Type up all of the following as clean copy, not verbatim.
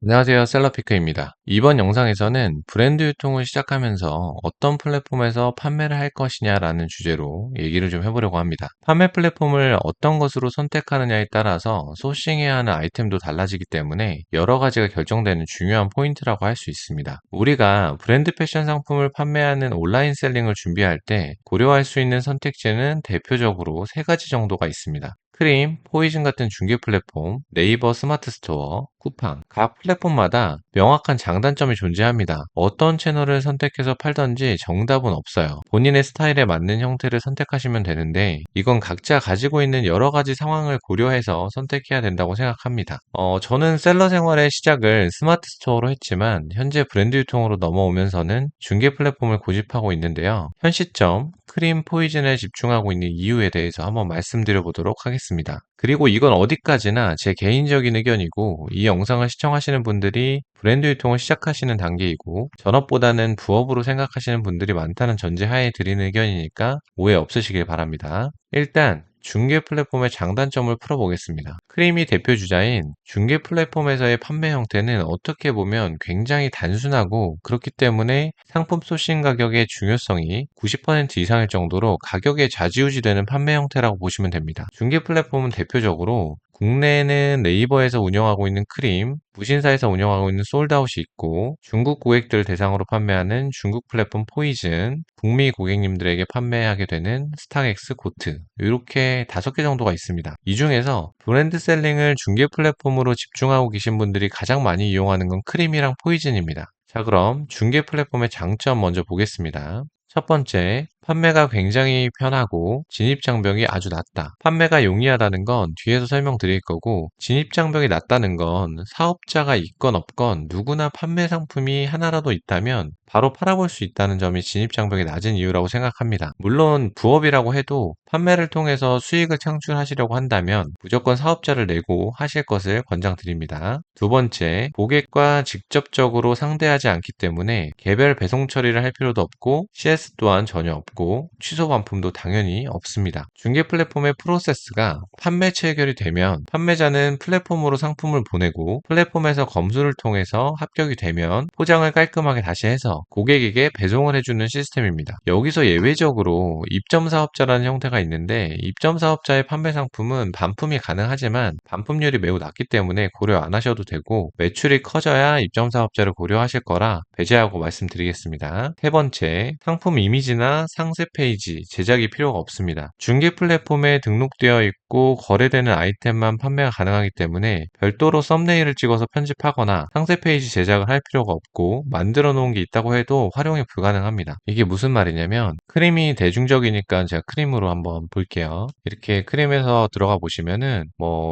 안녕하세요. 셀러피크입니다. 이번 영상에서는 브랜드 유통을 시작하면서 어떤 플랫폼에서 판매를 할 것이냐라는 주제로 얘기를 좀 해보려고 합니다. 판매 플랫폼을 어떤 것으로 선택하느냐에 따라서 소싱해야 하는 아이템도 달라지기 때문에 여러 가지가 결정되는 중요한 포인트라고 할 수 있습니다. 우리가 브랜드 패션 상품을 판매하는 온라인 셀링을 준비할 때 고려할 수 있는 선택지는 대표적으로 세 가지 정도가 있습니다. 크림, 포이즌 같은 중개 플랫폼, 네이버 스마트 스토어, 쿠팡. 각 플랫폼마다 명확한 장단점이 존재합니다. 어떤 채널을 선택해서 팔던지 정답은 없어요. 본인의 스타일에 맞는 형태를 선택하시면 되는데 이건 각자 가지고 있는 여러 가지 상황을 고려해서 선택해야 된다고 생각합니다. 저는 셀러 생활의 시작을 스마트 스토어로 했지만 현재 브랜드 유통으로 넘어오면서는 중개 플랫폼을 고집하고 있는데요. 현 시점 크림 포이즌에 집중하고 있는 이유에 대해서 한번 말씀드려 보도록 하겠습니다. 그리고 이건 어디까지나 제 개인적인 의견이고 이 영상을 시청하시는 분들이 브랜드 유통을 시작하시는 단계이고 전업보다는 부업으로 생각하시는 분들이 많다는 전제하에 드리는 의견이니까 오해 없으시길 바랍니다. 일단 중개 플랫폼의 장단점을 풀어보겠습니다. 크림이 대표 주자인 중개 플랫폼에서의 판매 형태는 어떻게 보면 굉장히 단순하고 그렇기 때문에 상품 소싱 가격의 중요성이 90% 이상일 정도로 가격에 좌지우지되는 판매 형태라고 보시면 됩니다. 중개 플랫폼은 대표적으로 국내에는 네이버에서 운영하고 있는 크림, 무신사에서 운영하고 있는 솔드아웃이 있고 중국 고객들 대상으로 판매하는 중국 플랫폼 포이즌, 북미 고객님들에게 판매하게 되는 스타엑스 고트 이렇게 5개 정도가 있습니다. 이 중에서 브랜드 셀링을 중개 플랫폼으로 집중하고 계신 분들이 가장 많이 이용하는 건 크림이랑 포이즌입니다. 자, 그럼 중개 플랫폼의 장점 먼저 보겠습니다. 첫 번째, 판매가 굉장히 편하고 진입장벽이 아주 낮다. 판매가 용이하다는 건 뒤에서 설명드릴 거고 진입장벽이 낮다는 건 사업자가 있건 없건 누구나 판매 상품이 하나라도 있다면 바로 팔아볼 수 있다는 점이 진입장벽이 낮은 이유라고 생각합니다. 물론 부업이라고 해도 판매를 통해서 수익을 창출하시려고 한다면 무조건 사업자를 내고 하실 것을 권장드립니다. 두 번째, 고객과 직접적으로 상대하지 않기 때문에 개별 배송 처리를 할 필요도 없고 CS 또한 전혀 없고 취소 반품도 당연히 없습니다. 중개 플랫폼의 프로세스가 판매 체결이 되면 판매자는 플랫폼으로 상품을 보내고 플랫폼에서 검수를 통해서 합격이 되면 포장을 깔끔하게 다시 해서 고객에게 배송을 해주는 시스템입니다. 여기서 예외적으로 입점 사업자라는 형태가 있는데 입점 사업자의 판매 상품은 반품이 가능하지만 반품률이 매우 낮기 때문에 고려 안 하셔도 되고 매출이 커져야 입점 사업자를 고려하실 거라 배제하고 말씀드리겠습니다. 세 번째, 상품 이미지나 상세 페이지 제작이 필요가 없습니다. 중개 플랫폼에 등록되어 있고 거래되는 아이템만 판매가 가능하기 때문에 별도로 썸네일을 찍어서 편집하거나 상세 페이지 제작을 할 필요가 없고 만들어 놓은 게 있다고 해도 활용이 불가능합니다. 이게 무슨 말이냐면 크림이 대중적이니까 제가 크림으로 한번 볼게요. 이렇게 크림에서 들어가 보시면은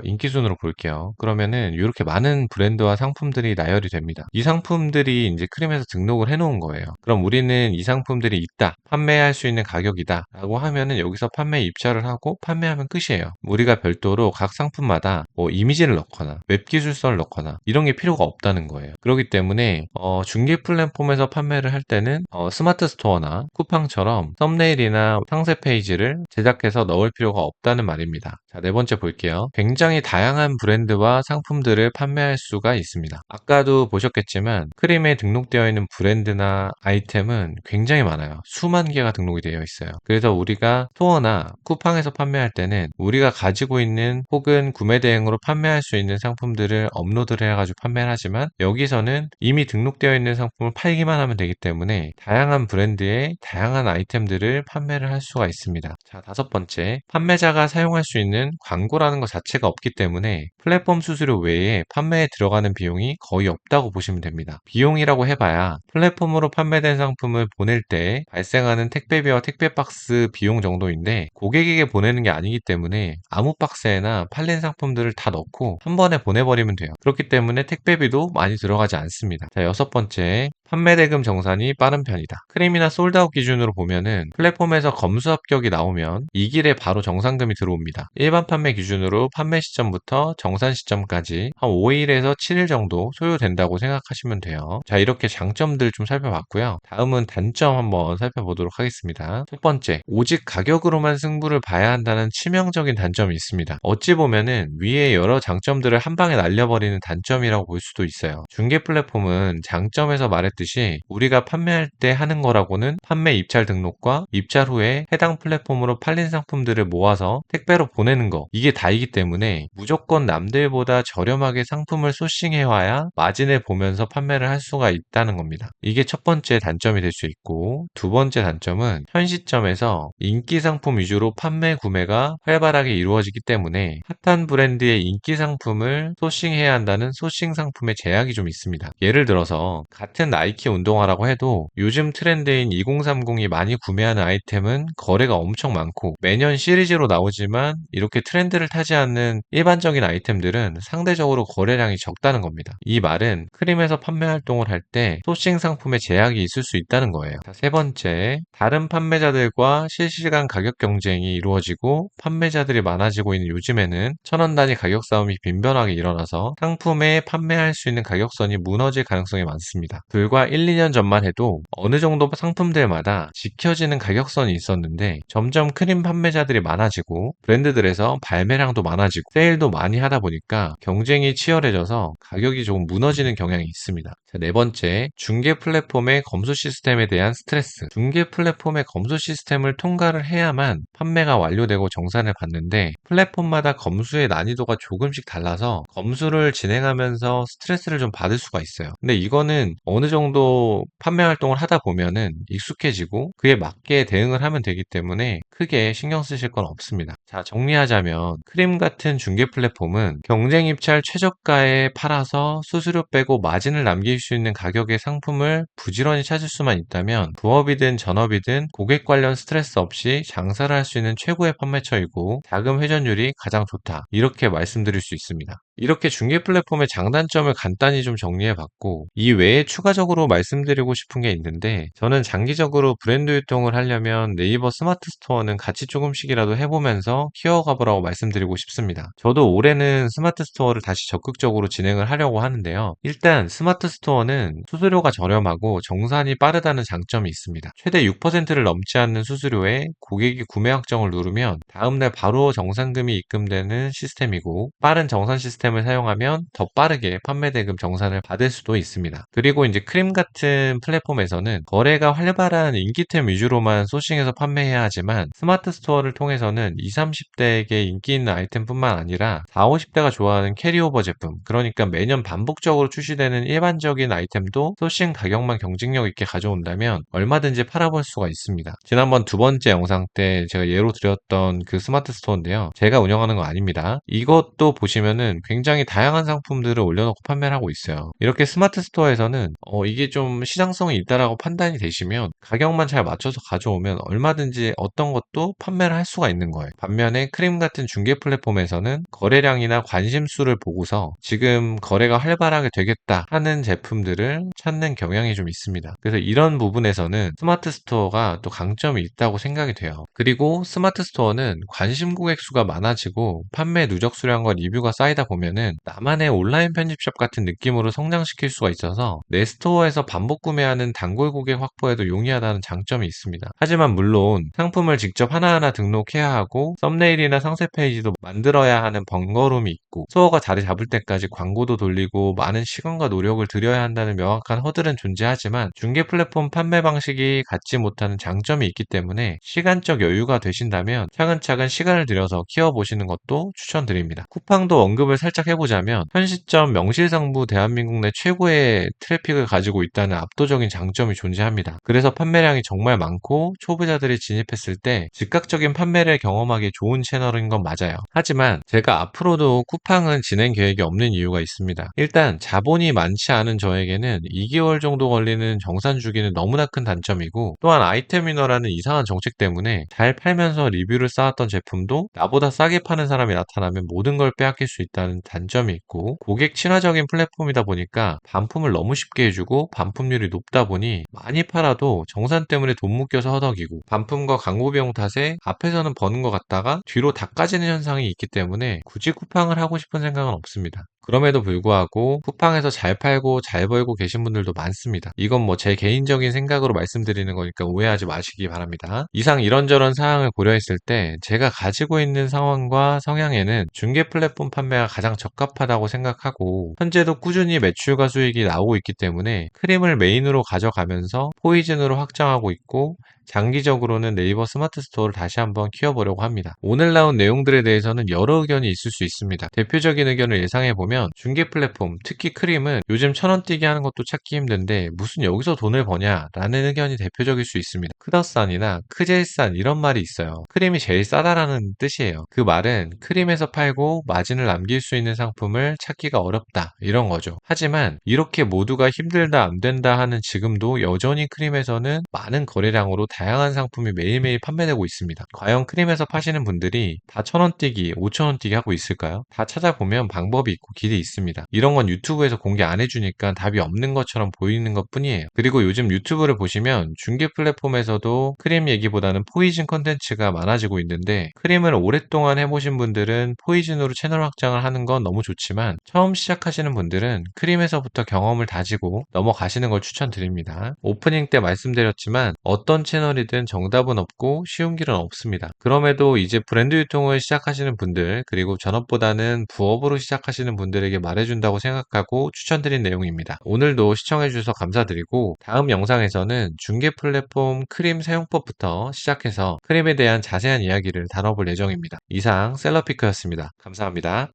인기 순으로 볼게요. 그러면은 이렇게 많은 브랜드와 상품들이 나열이 됩니다. 이 상품들이 이제 크림에서 등록을 해 놓은 거예요. 그럼 우리는 이 상품들이 있다. 판매할 수 있는 가격이다. 라고 하면은 여기서 판매 입찰을 하고 판매하면 끝이에요. 우리가 별도로 각 상품마다 이미지를 넣거나 웹 기술서를 넣거나 이런 게 필요가 없다는 거예요. 그렇기 때문에 중개 플랫폼에서 판매를 할 때는 스마트 스토어나 쿠팡처럼 썸네일이나 상세 페이지를 제작해서 넣을 필요가 없다는 말입니다. 자, 네 번째 볼게요. 굉장히 다양한 브랜드와 상품들을 판매할 수가 있습니다. 아까도 보셨겠지만 크림에 등록되어 있는 브랜드나 아이템은 굉장히 많아요. 수만 개가 등록이 되어 있어요. 그래서 우리가 스토어나 쿠팡에서 판매할 때는 우리가 가지고 있는 혹은 구매 대행으로 판매할 수 있는 상품들을 업로드를 해가지고 판매를 하지만 여기서는 이미 등록되어 있는 상품을 팔기만 하면 되기 때문에 다양한 브랜드의 다양한 아이템들을 판매를 할 수가 있습니다. 자, 다섯 번째, 판매자가 사용할 수 있는 광고라는 것 자체가 없기 때문에 플랫폼 수수료 외에 판매에 들어가는 비용이 거의 없다고 보시면 됩니다. 비용이라고 해봐야 플랫폼으로 판매된 상품을 보낼 때 발생하는 택배비와 택배박스 비용 정도인데 고객에게 보내는 게 아니기 때문에 아무 박스에나 팔린 상품들을 다 넣고 한 번에 보내버리면 돼요. 그렇기 때문에 택배비도 많이 들어가지 않습니다. 자, 여섯 번째, 판매 대금 정산이 빠른 편이다. 크림이나 솔드아웃 기준으로 보면은 플랫폼에서 검수 합격이 나오면 이 길에 바로 정산금이 들어옵니다. 일반 판매 기준으로 판매 시점부터 정산 시점까지 한 5일에서 7일 정도 소요된다고 생각하시면 돼요. 자, 이렇게 장점들 좀 살펴봤고요. 다음은 단점 한번 살펴보도록 하겠습니다. 첫 번째, 오직 가격으로만 승부를 봐야 한다는 치명적인 단점이 있습니다. 어찌 보면은 위에 여러 장점들을 한 방에 날려버리는 단점이라고 볼 수도 있어요. 중개 플랫폼은 장점에서 말했듯이 우리가 판매할 때 하는 거라고는 판매 입찰 등록과 입찰 후에 해당 플랫폼으로 팔린 상품들을 모아서 택배로 보내는 거, 이게 다이기 때문에 무조건 남들보다 저렴하게 상품을 소싱해와야 마진을 보면서 판매를 할 수가 있다는 겁니다. 이게 첫 번째 단점이 될 수 있고, 두 번째 단점은 현 시점에서 인기 상품 위주로 판매 구매가 활발하게 이루어지기 때문에 핫한 브랜드의 인기 상품을 소싱해야 한다는 소싱 상품의 제약이 좀 있습니다. 예를 들어서 같은 나이키 운동화라고 해도 요즘 트렌드인 2030이 많이 구매하는 아이템은 거래가 엄청 많고 매년 시리즈로 나오지만 이렇게 트렌드를 타지 않는 일반적인 아이템들은 상대적으로 거래량이 적다는 겁니다. 이 말은 크림에서 판매 활동을 할 때 소싱 상품의 제약이 있을 수 있다는 거예요. 자, 세 번째, 다른 판매자들과 실시간 가격 경쟁이 이루어지고 판매자들이 많아지고 있는 요즘에는 천원 단위 가격 싸움이 빈번하게 일어나서 상품에 판매할 수 있는 가격선이 무너질 가능성이 많습니다. 불과 1, 2년 전만 해도 어느 정도 상품들마다 지켜지는 가격선이 있었는데 점점 크림 판매자들이 많아지고 브랜드들에서 발매량도 많아지고 세일도 많이 하다 보니까 경쟁이 치열해져서 가격이 조금 무너지는 경향이 있습니다. 자, 네 번째, 중개 플랫폼의 검수 시스템에 대한 스트레스. 중개 플랫폼의 검수 시스템을 통과를 해야만 판매가 완료되고 정산을 받는데 플랫폼마다 검수의 난이도가 조금씩 달라서 검수를 진행하면서 스트레스를 좀 받을 수가 있어요. 근데 이거는 어느 정도 판매 활동을 하다 보면은 익숙해지고 그에 맞게 대응을 하면 되기 때문에 크게 신경 쓰실 건 없습니다. 자, 정리하자면 크림 같은 중개 플랫폼은 경쟁 입찰 최저가에 팔아서 수수료 빼고 마진을 남길 수 있는 가격의 상품을 부지런히 찾을 수만 있다면 부업이든 전업이든 고객 관련 스트레스 없이 장사를 할 수 있는 최고의 판매처이고 자금 회전율이 가장 좋다. 이렇게 말씀드릴 수 있습니다. 이렇게 중개 플랫폼의 장단점을 간단히 좀 정리해봤고 이 외에 추가적으로 말씀드리고 싶은 게 있는데 저는 장기적으로 브랜드 유통을 하려면 네이버 스마트 스토어는 같이 조금씩이라도 해보면서 키워가보라고 말씀드리고 싶습니다. 저도 올해는 스마트 스토어를 다시 적극적으로 진행을 하려고 하는데요. 일단 스마트 스토어는 수수료가 저렴하고 정산이 빠르다는 장점이 있습니다. 최대 6%를 넘지 않는 수수료에 고객이 구매 확정을 누르면 다음날 바로 정산금이 입금되는 시스템이고 빠른 정산 시스템을 사용하면 더 빠르게 판매 대금 정산을 받을 수도 있습니다. 그리고 이제 크림 같은 플랫폼에서는 거래가 활발한 인기템 위주로만 소싱해서 판매해야 하지만 스마트 스토어를 통해서는 20, 30대에게 인기 있는 아이템뿐만 아니라 40, 50대가 좋아하는 캐리오버 제품, 그러니까 매년 반복적으로 출시되는 일반적인 아이템도 소싱 가격만 경쟁력 있게 가져온다면 얼마든지 팔아볼 수가 있습니다. 지난번 두 번째 영상 때 제가 예로 드렸던 그 스마트 스토어인데요. 제가 운영하는 거 아닙니다. 이것도 보시면은 굉장히 다양한 상품들을 올려놓고 판매를 하고 있어요. 이렇게 스마트 스토어에서는 이게 좀 시장성이 있다라고 판단이 되시면 가격만 잘 맞춰서 가져오면 얼마든지 어떤 것도 판매를 할 수가 있는 거예요. 반면에 크림 같은 중개 플랫폼에서는 거래량이나 관심 수를 보고서 지금 거래가 활발하게 되겠다 하는 제품들을 찾는 경향이 좀 있습니다. 그래서 이런 부분에서는 스마트 스토어가 또 강점이 있다고 생각이 돼요. 그리고 스마트 스토어는 관심 고객 수가 많아지고 판매 누적 수량과 리뷰가 쌓이다 보면은 나만의 온라인 편집샵 같은 느낌으로 성장시킬 수가 있어서 내 스토어에서 반복 구매하는 단골 고객 확보에도 용이하다는 장점이 있습니다. 하지만 물론 상품을 직접 하나하나 등록해야 하고 썸네일이나 상세 페이지도 만들어야 하는 번거로움이 있고 스토어가 자리 잡을 때까지 광고도 돌리고 많은 시간과 노력을 들여야 한다는 명확한 허들은 존재하지만 중개 플랫폼 판매 방식이 갖지 못하는 장점이 있기 때문에 시간적 여유가 되신다면 차근차근 시간을 들여서 키워보시는 것도 추천드립니다. 쿠팡도 언급을 살짝 해보자면 현 시점 명실상부 대한민국 내 최고의 트래픽을 가지고 있다는 압도적인 장점이 존재합니다. 그래서 판매량이 정말 많고 초보자들이 진입했을 때 즉각적인 판매를 경험하기 좋은 채널인 건 맞아요. 하지만 제가 앞으로도 쿠팡은 진행 계획이 없는 이유가 있습니다. 일단 자본이 많지 않은 저에게는 2개월 정도 걸리는 정산 주기는 너무나 큰 단점이고, 또한 아이템 위너라는 이상한 정책 때문에 잘 팔면서 리뷰를 쌓았던 제품도 나보다 싸게 파는 사람이 나타나면 모든 걸 빼앗길 수 있다는 단점이 있고, 고객 친화적인 플랫폼이다 보니까 반품을 너무 쉽게 해주고 반품률이 높다 보니 많이 팔아도 정산 때문에 돈 묶여서 허덕이고, 반품과 광고 비용 탓에 앞에서는 버는 것 같다가 뒤로 닦아지는 현상이 있기 때문에 굳이 쿠팡을 하고 싶은 생각은 없습니다. 그럼에도 불구하고 쿠팡에서 잘 팔고 잘 벌고 계신 분들도 많습니다. 이건 뭐 제 개인적인 생각으로 말씀드리는 거니까 오해하지 마시기 바랍니다. 이상 이런저런 사항을 고려했을 때 제가 가지고 있는 상황과 성향에는 중개 플랫폼 판매가 가장 적합하다고 생각하고, 현재도 꾸준히 매출과 수익이 나오고 있기 때문에 크림을 메인으로 가져가면서 포이즌으로 확장하고 있고, 장기적으로는 네이버 스마트 스토어를 다시 한번 키워보려고 합니다. 오늘 나온 내용들에 대해서는 여러 의견이 있을 수 있습니다. 대표적인 의견을 예상해보면, 중개 플랫폼, 특히 크림은 요즘 1,000원 뛰기 하는 것도 찾기 힘든데 무슨 여기서 돈을 버냐 라는 의견이 대표적일 수 있습니다. 크더싼이나 크제일싼 이런 말이 있어요. 크림이 제일 싸다라는 뜻이에요. 그 말은 크림에서 팔고 마진을 남길 수 있는 상품을 찾기가 어렵다 이런 거죠. 하지만 이렇게 모두가 힘들다 안 된다 하는 지금도 여전히 크림에서는 많은 거래량으로 다양한 상품이 매일매일 판매되고 있습니다. 과연 크림에서 파시는 분들이 다 1,000원 뛰기, 5,000원 뛰기 하고 있을까요? 다 찾아보면 방법이 있고 길이 있습니다. 이런 건 유튜브에서 공개 안 해주니까 답이 없는 것처럼 보이는 것 뿐이에요. 그리고 요즘 유튜브를 보시면 중개 플랫폼에서도 크림 얘기보다는 포이즌 컨텐츠가 많아지고 있는데, 크림을 오랫동안 해보신 분들은 포이즌으로 채널 확장을 하는 건 너무 좋지만 처음 시작하시는 분들은 크림에서부터 경험을 다지고 넘어가시는 걸 추천드립니다. 오프닝 때 말씀드렸지만 어떤 채널이든 정답은 없고 쉬운 길은 없습니다. 그럼에도 이제 브랜드 유통을 시작하시는 분들, 그리고 전업보다는 부업으로 시작하시는 분들에게 말해준다고 생각하고 추천드린 내용입니다. 오늘도 시청해주셔서 감사드리고, 다음 영상에서는 중개 플랫폼 크림 사용법부터 시작해서 크림에 대한 자세한 이야기를 다뤄볼 예정입니다. 이상 셀러피크였습니다. 감사합니다.